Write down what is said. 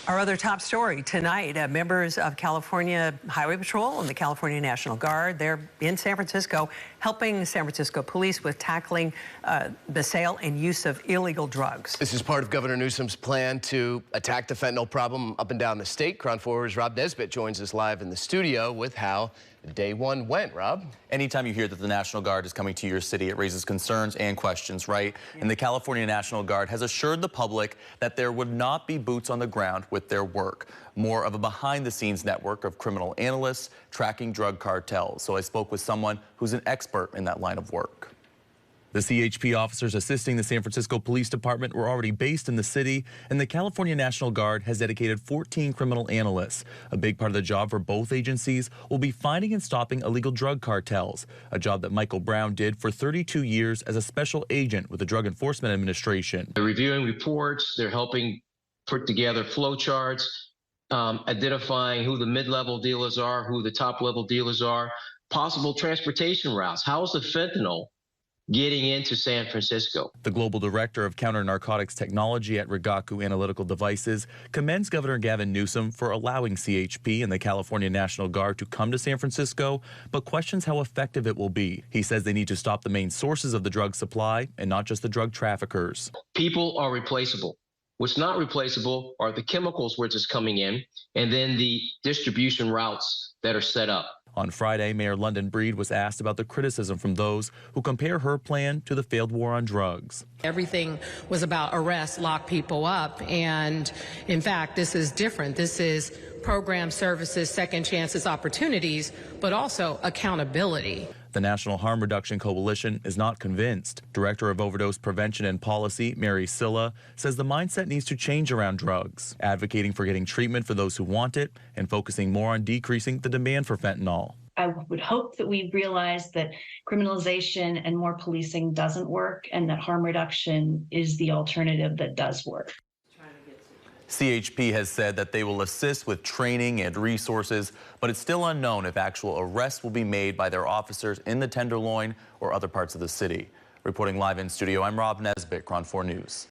Our other top story tonight, members of California Highway Patrol and the California National Guard, they're in San Francisco helping San Francisco police with tackling the sale and use of illegal drugs. This is part of Governor Newsom's plan to attack the fentanyl problem up and down the state. KRON 4's Rob Nesbitt joins us live in the studio with how day one went. Rob? Anytime you hear that the National Guard is coming to your city, it raises concerns and questions, right? Yeah. And the California National Guard has assured the public that there would not be boots on the ground with their work. More of a behind-the-scenes network of criminal analysts tracking drug cartels. So I spoke with someone who's an expert in that line of work. The CHP officers assisting the San Francisco Police Department were already based in the city, and the California National Guard has dedicated 14 criminal analysts. A big part of the job for both agencies will be finding and stopping illegal drug cartels, a job that Michael Brown did for 32 years as a special agent with the Drug Enforcement Administration. They're reviewing reports, they're helping put together flow charts, identifying who the mid-level dealers are, who the top-level dealers are, possible transportation routes. How is the fentanyl getting into San Francisco? The global director of counter-narcotics technology at Rigaku Analytical Devices commends Governor Gavin Newsom for allowing CHP and the California National Guard to come to San Francisco, but questions how effective it will be. He says they need to stop the main sources of the drug supply and not just the drug traffickers. People are replaceable. What's not replaceable are the chemicals which is coming in, and then the distribution routes that are set up. On Friday, Mayor London Breed was asked about the criticism from those who compare her plan to the failed war on drugs. Everything was about arrest, lock people up, and in fact, this is different. This is program services, second chances, opportunities, but also accountability. The National Harm Reduction Coalition is not convinced. Director of Overdose Prevention and Policy, Mary Silla, says the mindset needs to change around drugs, advocating for getting treatment for those who want it and focusing more on decreasing the demand for fentanyl. I would hope that we realize that criminalization and more policing doesn't work and that harm reduction is the alternative that does work. CHP has said that they will assist with training and resources, but it's still unknown if actual arrests will be made by their officers in the Tenderloin or other parts of the city. Reporting live in studio, I'm Rob Nesbitt, KRON 4 News.